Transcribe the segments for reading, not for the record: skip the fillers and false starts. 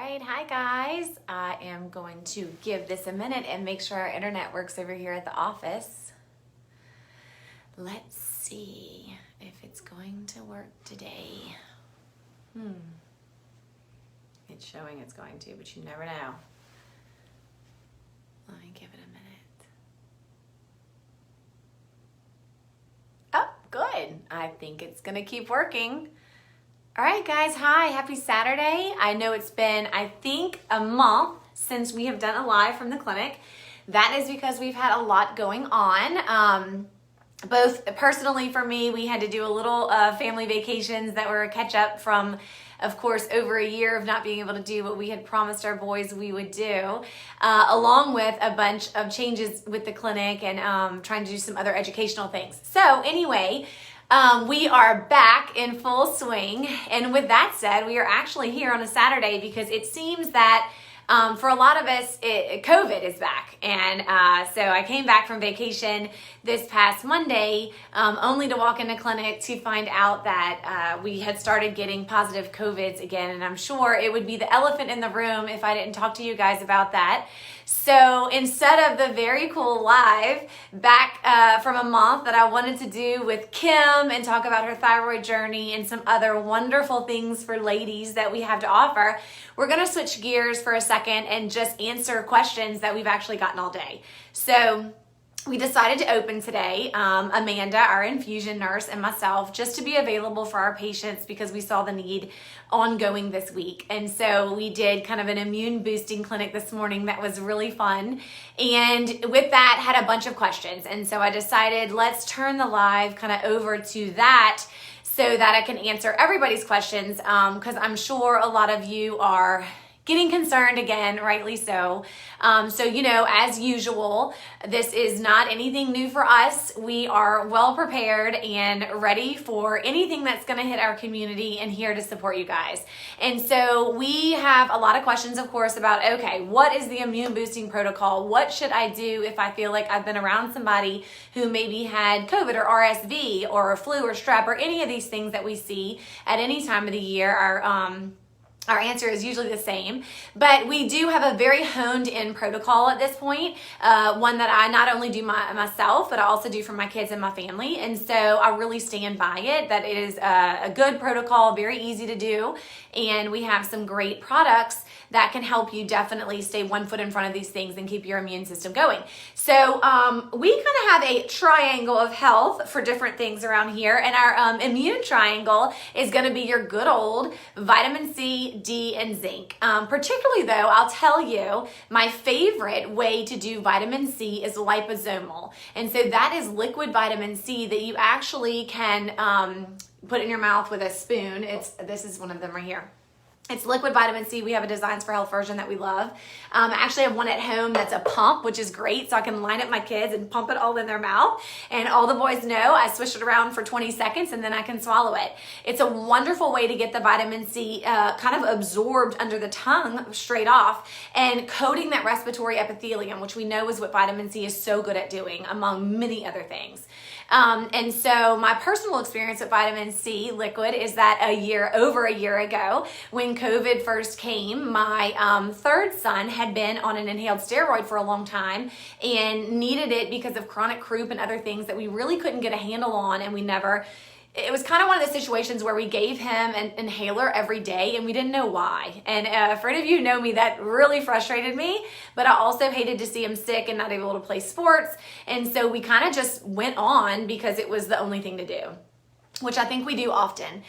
right, hi guys. I am going to give this a minute and make sure our internet works over here at the office. Let's see if it's going to work today. It's showing it's going to, but you never know. Let me give it a minute. Oh, good. I think it's gonna keep working. All right, guys, hi, happy Saturday. I know it's been, I think, a month since we have done a live from the clinic. That is because we've had a lot going on. Both personally for me, we had to do a little family vacations that were a catch up from, of course, over a year of not being able to do what we had promised our boys we would do, along with a bunch of changes with the clinic and trying to do some other educational things. So anyway, we are back in full swing. And with that said, we are actually here on a Saturday because it seems that for a lot of us, COVID is back. And so I came back from vacation this past Monday, only to walk into clinic to find out that we had started getting positive COVIDs again. And I'm sure it would be the elephant in the room if I didn't talk to you guys about that. So instead of the very cool live back from a month that I wanted to do with Kim and talk about her thyroid journey and some other wonderful things for ladies that we have to offer, we're going to switch gears for a second and just answer questions that we've actually gotten all day. So we decided to open today, Amanda, our infusion nurse, and myself, just to be available for our patients because we saw the need ongoing this week. And so we did kind of an immune boosting clinic this morning that was really fun. And with that, had a bunch of questions. And so I decided let's turn the live kind of over to that so that I can answer everybody's questions, because I'm sure a lot of you are getting concerned again, rightly so. So, you know, as usual, this is not anything new for us. We are well prepared and ready for anything that's going to hit our community and here to support you guys. And so we have a lot of questions, of course, about, okay, what is the immune boosting protocol? What should I do if I feel like I've been around somebody who maybe had COVID or RSV or flu or strep or any of these things that we see at any time of the year? Our answer is usually the same, but we do have a very honed in protocol at this point, one that I not only do myself, but I also do for my kids and my family. And so I really stand by it, that it is a good protocol, very easy to do. And we have some great products that can help you definitely stay 1 foot in front of these things and keep your immune system going. So we kind of have a triangle of health for different things around here. And our immune triangle is going to be your good old vitamin C, D, and zinc. Particularly though, I'll tell you, my favorite way to do vitamin C is liposomal. And so that is liquid vitamin C that you actually can put in your mouth with a spoon. This is one of them right here. It's liquid vitamin C. We have a Designs for Health version that we love. I actually have one at home that's a pump, which is great. So I can line up my kids and pump it all in their mouth. And all the boys know I swish it around for 20 seconds and then I can swallow it. It's a wonderful way to get the vitamin C kind of absorbed under the tongue straight off and coating that respiratory epithelium, which we know is what vitamin C is so good at doing, among many other things. And so my personal experience with vitamin C liquid is that over a year ago, when COVID first came, my third son had been on an inhaled steroid for a long time and needed it because of chronic croup and other things that we really couldn't get a handle on, and it was kind of one of the situations where we gave him an inhaler every day and we didn't know why. And for any of you who know me, that really frustrated me, but I also hated to see him sick and not able to play sports. And so we kind of just went on because it was the only thing to do, which I think we do often.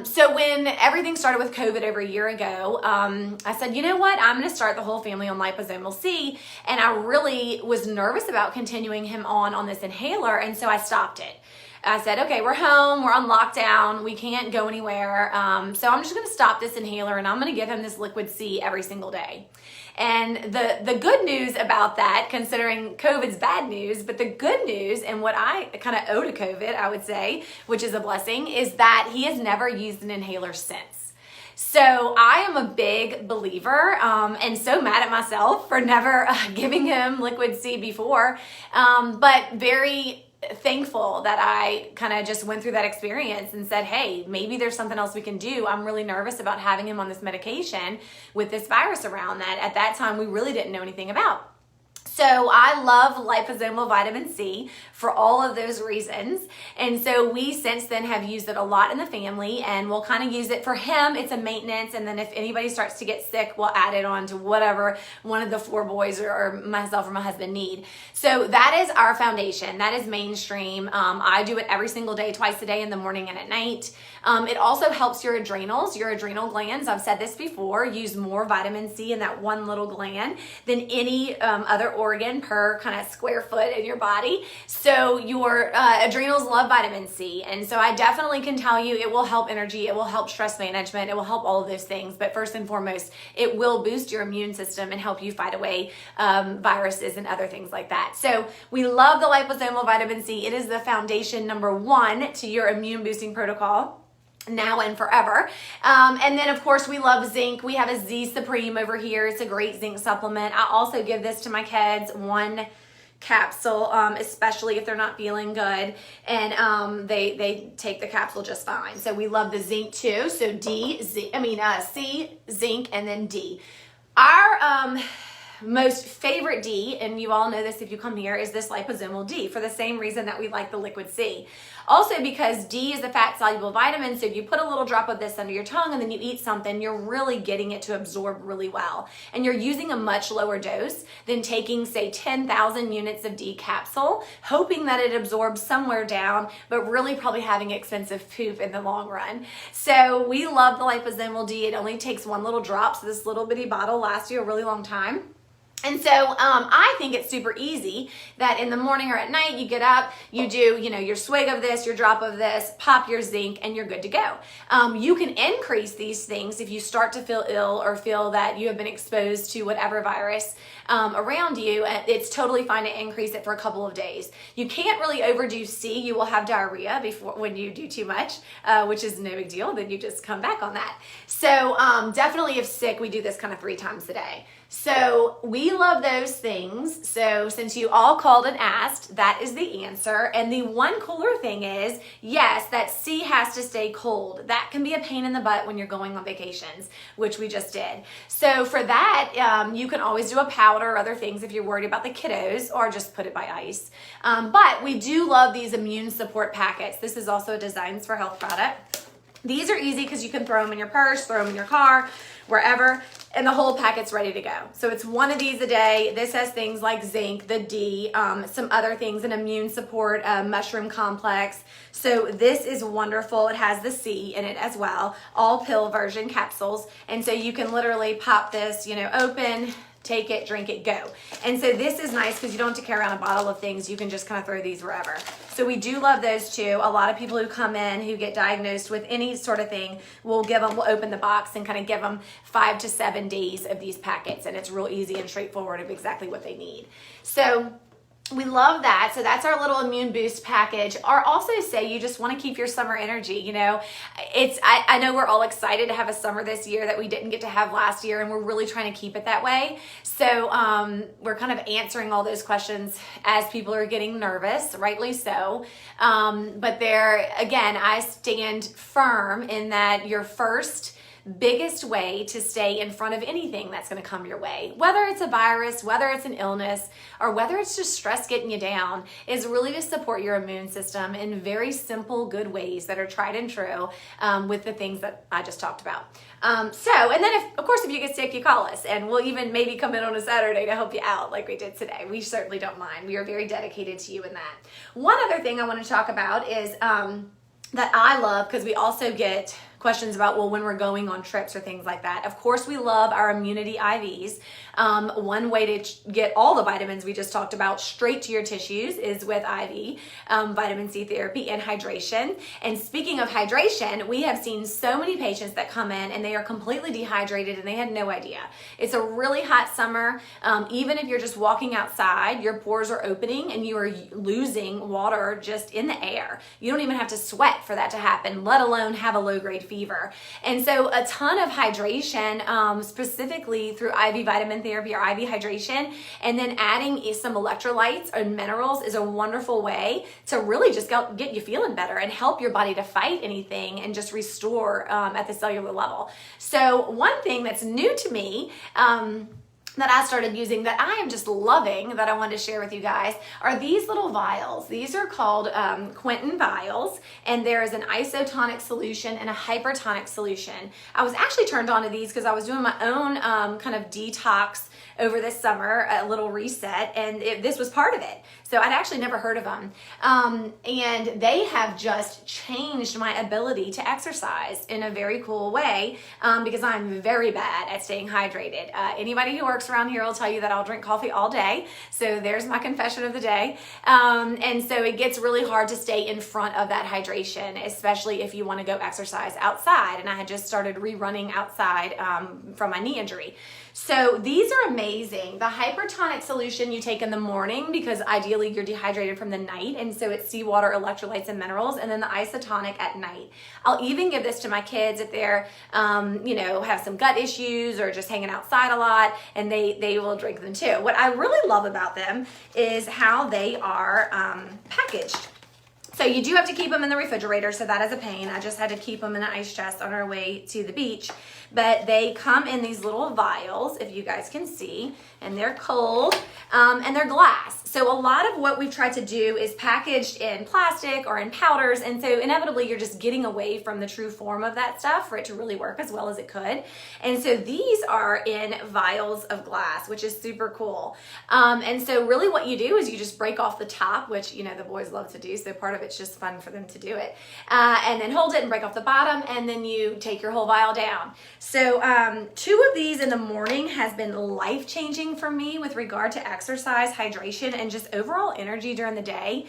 So when everything started with COVID over a year ago, I said, you know what? I'm going to start the whole family on liposomal C. And I really was nervous about continuing him on this inhaler. And so I stopped it. I said, okay, we're home, we're on lockdown, we can't go anywhere. So I'm just gonna stop this inhaler and I'm gonna give him this liquid C every single day. And the good news about that, considering COVID's bad news, but the good news and what I kind of owe to COVID, I would say, which is a blessing, is that he has never used an inhaler since. So I am a big believer and so mad at myself for never giving him liquid C before, but very thankful that I kind of just went through that experience and said, hey, maybe there's something else we can do. I'm really nervous about having him on this medication with this virus around that at that time we really didn't know anything about. So I love liposomal vitamin C for all of those reasons. And so we since then have used it a lot in the family, and we'll kind of use it for him. It's a maintenance. And then if anybody starts to get sick, we'll add it on to whatever one of the 4 boys or myself or my husband need. So that is our foundation. That is mainstream. I do it every single day, twice a day, in the morning and at night. It also helps your adrenals, your adrenal glands. I've said this before, use more vitamin C in that one little gland than any other organ per kind of square foot in your body. So your adrenals love vitamin C. And so I definitely can tell you it will help energy, it will help stress management, it will help all of those things. But first and foremost, it will boost your immune system and help you fight away viruses and other things like that. So we love the liposomal vitamin C. It is the foundation number 1 to your immune boosting protocol now and forever. And then of course we love zinc. We have a Z Supreme over here. It's a great zinc supplement. I also give this to my kids, 1 capsule, especially if they're not feeling good, and they take the capsule just fine. So we love the zinc too. So C, zinc, and then D. Our most favorite D, and you all know this if you come here, is this liposomal D, for the same reason that we like the liquid C. Also because D is a fat soluble vitamin, so if you put a little drop of this under your tongue and then you eat something, you're really getting it to absorb really well. And you're using a much lower dose than taking, say, 10,000 units of D capsule, hoping that it absorbs somewhere down, but really probably having expensive poop in the long run. So we love the liposomal D. It only takes 1 little drop, so this little bitty bottle lasts you a really long time. And so I think it's super easy that in the morning or at night you get up, you do, your swig of this, your drop of this, pop your zinc, and you're good to go. You can increase these things if you start to feel ill or feel that you have been exposed to whatever virus around you. It's totally fine to increase it for a couple of days. You can't really overdo C. You will have diarrhea when you do too much, which is no big deal. Then you just come back on that. So definitely if sick, we do this kind of 3 times a day. So we love those things. So since you all called and asked, that is the answer. And the one cooler thing is, yes, that C has to stay cold. That can be a pain in the butt when you're going on vacations, which we just did. So for that, you can always do a powder or other things if you're worried about the kiddos, or just put it by ice. But we do love these immune support packets. This is also a Designs for Health product. These are easy because you can throw them in your purse, throw them in your car, wherever, and the whole packet's ready to go. So it's 1 of these a day. This has things like zinc, the D, some other things, an immune support, mushroom complex. So this is wonderful. It has the C in it as well, all pill version capsules. And so you can literally pop this, open, take it, drink it, go. And so this is nice because you don't have to carry around a bottle of things. You can just kind of throw these wherever. So we do love those too. A lot of people who come in who get diagnosed with any sort of thing, we'll open the box and kind of give them 5 to 7 days of these packets. And it's real easy and straightforward of exactly what they need. So we love that. So that's our little immune boost package. Or also say you just want to keep your summer energy. I know we're all excited to have a summer this year that we didn't get to have last year, and we're really trying to keep it that way. So we're kind of answering all those questions as people are getting nervous, rightly so. But again, I stand firm in that your first biggest way to stay in front of anything that's going to come your way, whether it's a virus, whether it's an illness, or whether it's just stress getting you down, is really to support your immune system in very simple, good ways that are tried and true, with the things that I just talked about. And then if you get sick, you call us, and we'll even maybe come in on a Saturday to help you out like we did today. We certainly don't mind. We are very dedicated to you in that. One other thing I want to talk about is that I love, because we also get questions about, when we're going on trips or things like that. Of course, we love our immunity IVs. One way to get all the vitamins we just talked about straight to your tissues is with IV vitamin C therapy and hydration. And speaking of hydration, we have seen so many patients that come in and they are completely dehydrated and they had no idea. It's a really hot summer. Even if you're just walking outside, your pores are opening and you are losing water just in the air. You don't even have to sweat for that to happen, let alone have a low-grade fever. fever. And so a ton of hydration, specifically through IV vitamin therapy or IV hydration, and then adding some electrolytes and minerals is a wonderful way to really just get you feeling better and help your body to fight anything and just restore at the cellular level. So one thing that's new to me, that I started using that I am just loving, that I wanted to share with you guys, are these little vials. These are called Quinton vials, and there is an isotonic solution and a hypertonic solution. I was actually turned on to these because I was doing my own kind of detox over this summer, a little reset, and this was part of it. So I'd actually never heard of them. And they have just changed my ability to exercise in a very cool way, because I'm very bad at staying hydrated. Anybody who works around here will tell you that I'll drink coffee all day. So there's my confession of the day. And so it gets really hard to stay in front of that hydration, especially if you want to go exercise outside. And I had just started rerunning outside from my knee injury. So these are amazing. The hypertonic solution you take in the morning because ideally you're dehydrated from the night, and so it's seawater, electrolytes, and minerals, and then the isotonic at night. I'll even give this to my kids if they're, have some gut issues or just hanging outside a lot, and they will drink them too. What I really love about them is how they are packaged. So you do have to keep them in the refrigerator, so that is a pain. I just had to keep them in an ice chest on our way to the beach. But they come in these little vials, if you guys can see, and they're cold, and they're glass. So a lot of what we've tried to do is packaged in plastic or in powders, and so inevitably you're just getting away from the true form of that stuff for it to really work as well as it could. And so these are in vials of glass, which is super cool. And so really what you do is you just break off the top, which, the boys love to do, so part of it's just fun for them to do it. And then hold it and break off the bottom, and then you take your whole vial down. So 2 of these in the morning has been life-changing for me with regard to exercise, hydration, and just overall energy during the day.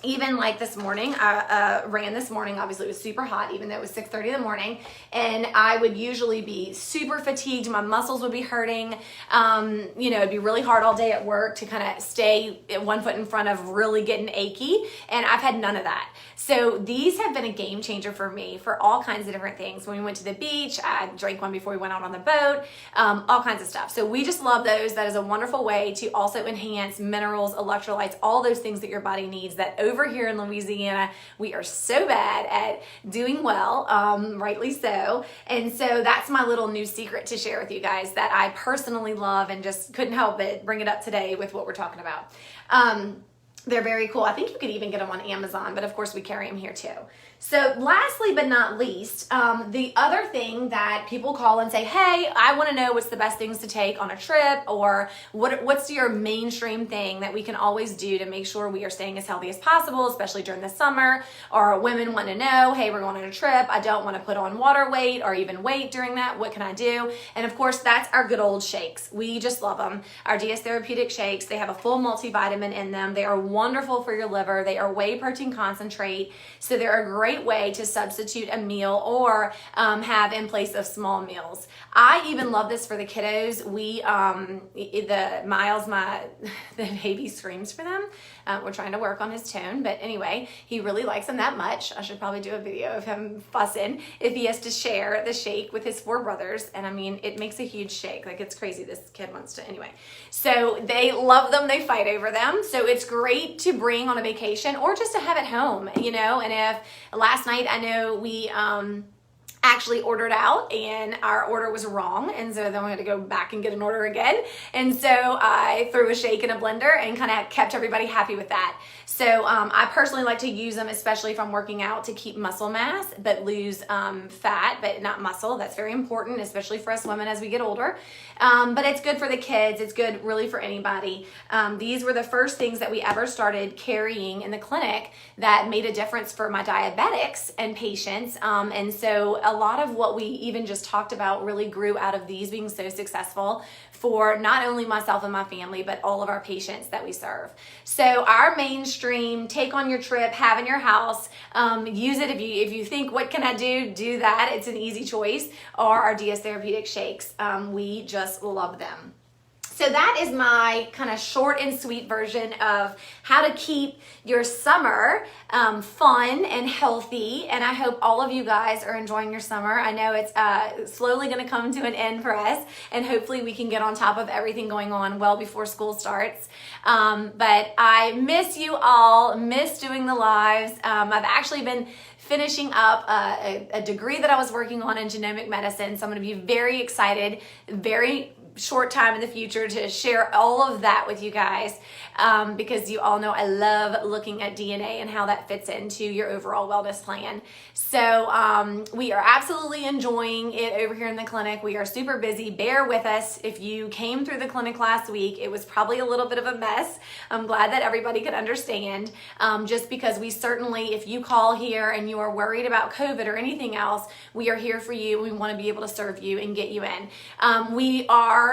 Even like this morning, I ran this morning. Obviously, it was super hot, even though it was 6:30 in the morning. And I would usually be super fatigued. My muscles would be hurting. It'd be really hard all day at work to kind of stay 1 foot in front of really getting achy. And I've had none of that. So these have been a game changer for me for all kinds of different things. When we went to the beach, I drank one before we went out on the boat, all kinds of stuff. So we just love those. That is a wonderful way to also enhance minerals, electrolytes, all those things that your body needs that over here in Louisiana, we are so bad at doing well, rightly so. And so that's my little new secret to share with you guys that I personally love and just couldn't help but bring it up today with what we're talking about. They're very cool. I think you could even get them on Amazon, but of course we carry them here too. So lastly but not least, the other thing that people call and say, hey, I want to know what's the best things to take on a trip, or what's your mainstream thing that we can always do to make sure we are staying as healthy as possible, especially during the summer, or women want to know, hey, we're going on a trip. I don't want to put on water weight or even weight during that. What can I do? And of course, that's our good old shakes. We just love them. Our DS Therapeutic shakes, they have a full multivitamin in them. They are wonderful for your liver. They are whey protein concentrate. So they're a great way to substitute a meal or have in place of small meals. I even love this for the kiddos. The baby screams for them. We're trying to work on his tone, but anyway, he really likes them that much. I should probably do a video of him fussing if he has to share the shake with his 4 brothers. And I mean, it makes a huge shake. Like, it's crazy. This kid wants to, anyway. So they love them. They fight over them. So it's great to bring on a vacation or just to have at home, and if last night I know we actually ordered out and our order was wrong, and so then we had to go back and get an order again, and so I threw a shake in a blender and kind of kept everybody happy with that. So I personally like to use them, especially if I'm working out, to keep muscle mass but lose fat but not muscle. That's very important, especially for us women as we get older. But it's good for the kids. It's good really for anybody. These were the first things that we ever started carrying in the clinic that made a difference for my diabetics and patients. And so a lot of what we even just talked about really grew out of these being so successful for not only myself and my family, but all of our patients that we serve. So our mainstream, take on your trip, have in your house, use it if you think, what can I do that. It's an easy choice. Or our DS Therapeutic shakes. We just love them. So that is my kind of short and sweet version of how to keep your summer fun and healthy. And I hope all of you guys are enjoying your summer. I know it's slowly going to come to an end for us, and hopefully we can get on top of everything going on well before school starts. But I miss you all, miss doing the lives. I've actually been finishing up a degree that I was working on in genomic medicine. So I'm going to be very excited, very short time in the future to share all of that with you guys, because you all know I love looking at DNA and how that fits into your overall wellness plan. So we are absolutely enjoying it over here in the clinic. We are super busy. Bear with us. If you came through the clinic last week, it was probably a little bit of a mess. I'm glad that everybody could understand, just because we certainly, if you call here and you are worried about COVID or anything else, we are here for you. We want to be able to serve you and get you in. We are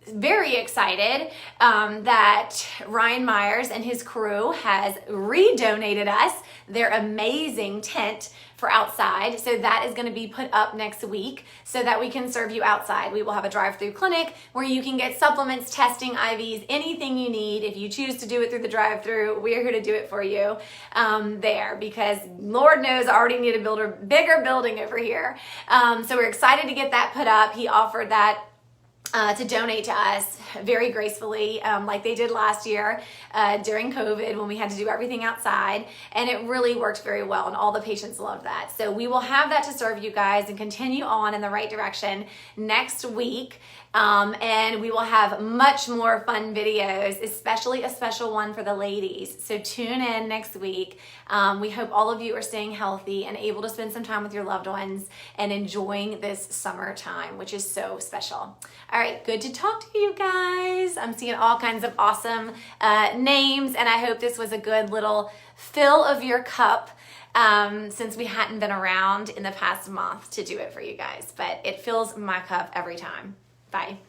very excited that Ryan Myers and his crew has redonated us their amazing tent for outside. So that is going to be put up next week so that we can serve you outside. We will have a drive-through clinic where you can get supplements, testing, IVs, anything you need. If you choose to do it through the drive-through, we're here to do it for you there, because Lord knows I already need to build a bigger building over here. So we're excited to get that put up. He offered that to donate to us very gracefully, like they did last year during COVID when we had to do everything outside, and it really worked very well, and all the patients loved that. So we will have that to serve you guys and continue on in the right direction next week. And we will have much more fun videos, especially a special one for the ladies. So tune in next week. We hope all of you are staying healthy and able to spend some time with your loved ones and enjoying this summertime, which is so special. All right, good to talk to you guys. I'm seeing all kinds of awesome names, and I hope this was a good little fill of your cup, since we hadn't been around in the past month to do it for you guys. But it fills my cup every time. Bye.